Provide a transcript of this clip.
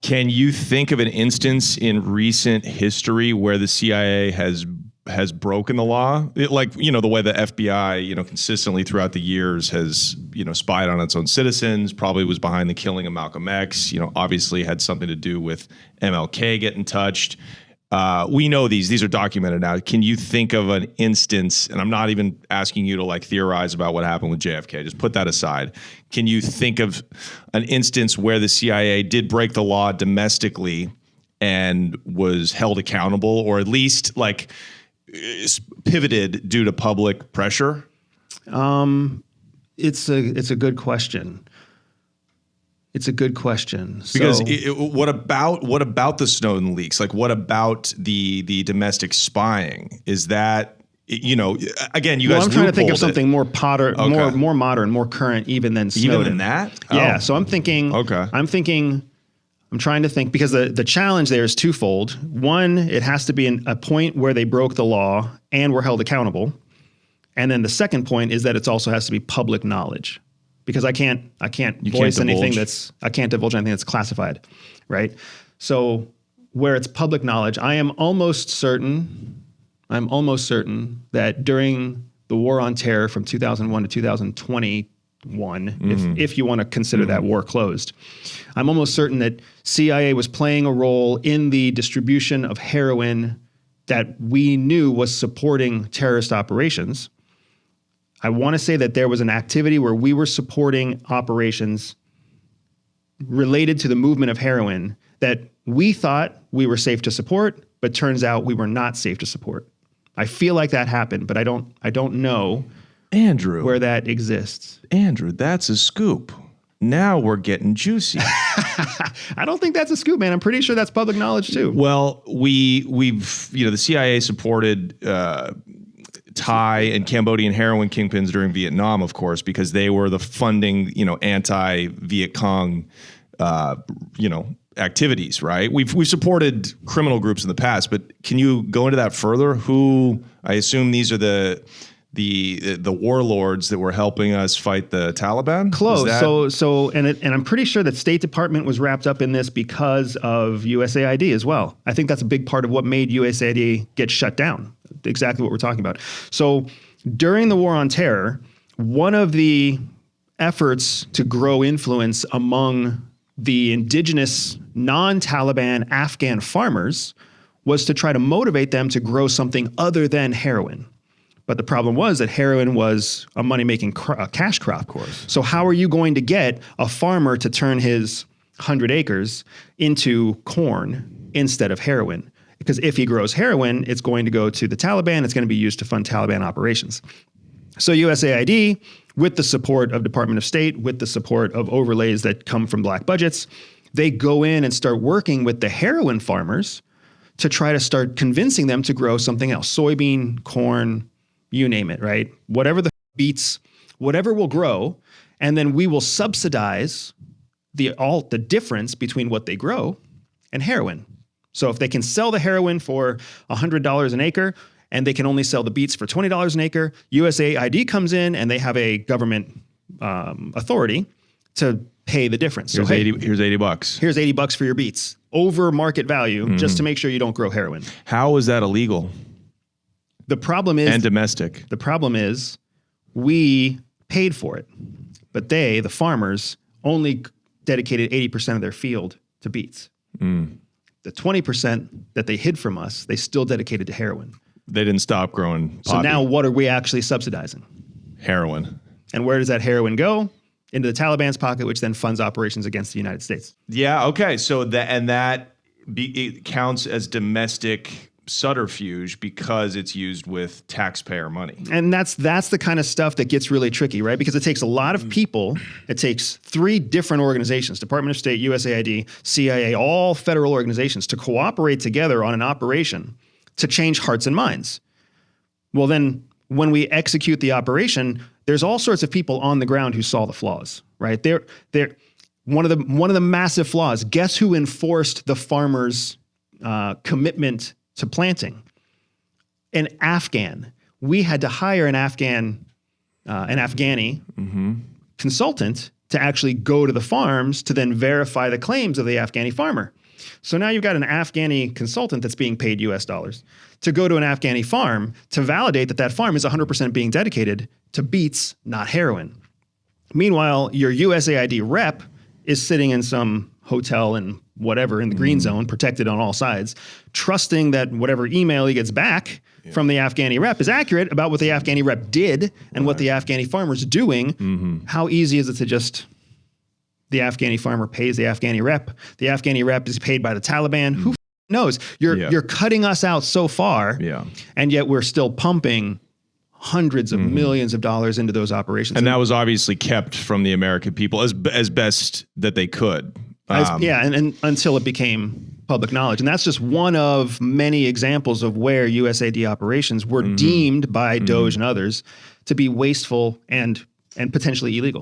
Can you think of an instance in recent history where the CIA has broken the law? Like, the way the FBI, consistently throughout the years has, spied on its own citizens, probably was behind the killing of Malcolm X, obviously had something to do with MLK getting touched. We know these are documented now. Can you think of an instance, and I'm not even asking you to like theorize about what happened with JFK, just put that aside. Can you think of an instance where the CIA did break the law domestically and was held accountable, or at least like pivoted due to public pressure? It's a good question. It's a good question. Because what about the Snowden leaks? Like, what about the domestic spying? Is that, again, you guys. I'm trying to think of something more more modern, more current, even than Snowden. Even than that? Yeah. Oh. So I'm thinking. Okay. I'm trying to think, because the challenge there is twofold. One, it has to be a point where they broke the law and were held accountable, and then the second point is that it also has to be public knowledge. Because I can't divulge anything that's classified, right? So where it's public knowledge, I am almost certain that during the war on terror from 2001 to 2021, if you want to consider that war closed, I'm almost certain that CIA was playing a role in the distribution of heroin that we knew was supporting terrorist operations. I want to say that there was an activity where we were supporting operations related to the movement of heroin that we thought we were safe to support, but turns out we were not safe to support. I feel like that happened, but I don't know, Andrew, where that exists. Andrew, that's a scoop. Now we're getting juicy. I don't think that's a scoop, man. I'm pretty sure that's public knowledge too. Well, we've the CIA supported Thai and Cambodian heroin kingpins during Vietnam, of course, because they were the funding, anti-Viet Cong, activities, right? We've supported criminal groups in the past, but can you go into that further? Who, I assume these are the warlords that were helping us fight the Taliban? Close. And I'm pretty sure that State Department was wrapped up in this because of USAID as well. I think that's a big part of what made USAID get shut down. Exactly what we're talking about. So during the war on terror, one of the efforts to grow influence among the indigenous non-Taliban Afghan farmers was to try to motivate them to grow something other than heroin. But the problem was that heroin was a money-making cash crop. Of course. So how are you going to get a farmer to turn his 100 acres into corn instead of heroin? Because if he grows heroin, it's going to go to the Taliban. It's going to be used to fund Taliban operations. So USAID, with the support of Department of State, with the support of overlays that come from black budgets, they go in and start working with the heroin farmers to try to start convincing them to grow something else. Soybean, corn, you name it, right? Whatever the beets, whatever will grow, and then we will subsidize the difference between what they grow and heroin. So if they can sell the heroin for $100 an acre and they can only sell the beets for $20 an acre, USAID comes in and they have a government authority to pay the difference. Here's so, $80. Here's $80 for your beets over market value, just to make sure you don't grow heroin. How is that illegal? The problem is, and domestic. The problem is we paid for it, but the farmers, only dedicated 80% of their field to beets. The 20% that they hid from us, they still dedicated to heroin. They didn't stop growing poppy. So now what are we actually subsidizing? Heroin. And where does that heroin go? Into the Taliban's pocket, which then funds operations against the United States. Yeah, okay. So it counts as domestic subterfuge because it's used with taxpayer money. And that's the kind of stuff that gets really tricky, right? Because it takes a lot of people. It takes 3 different organizations, Department of State, USAID, CIA, all federal organizations, to cooperate together on an operation to change hearts and minds. Well, then when we execute the operation, there's all sorts of people on the ground who saw the flaws, right? They're one of the massive flaws. Guess who enforced the farmers' commitment to planting? An Afghan. We had to hire an Afghani consultant to actually go to the farms to then verify the claims of the Afghani farmer. So now you've got an Afghani consultant that's being paid US dollars to go to an Afghani farm to validate that that farm is 100% being dedicated to beets, not heroin. Meanwhile, your USAID rep is sitting in some hotel in whatever in the green zone, protected on all sides, trusting that whatever email he gets back from the Afghani rep is accurate about what the Afghani rep did and what the Afghani farmer's doing. How easy is it to just, the Afghani farmer pays the Afghani rep is paid by the Taliban. Who knows? You're cutting us out so far, and yet we're still pumping hundreds of millions of dollars into those operations. And that was obviously kept from the American people as best that they could. And until it became public knowledge. And that's just one of many examples of where USAID operations were deemed by Doge and others to be wasteful and potentially illegal.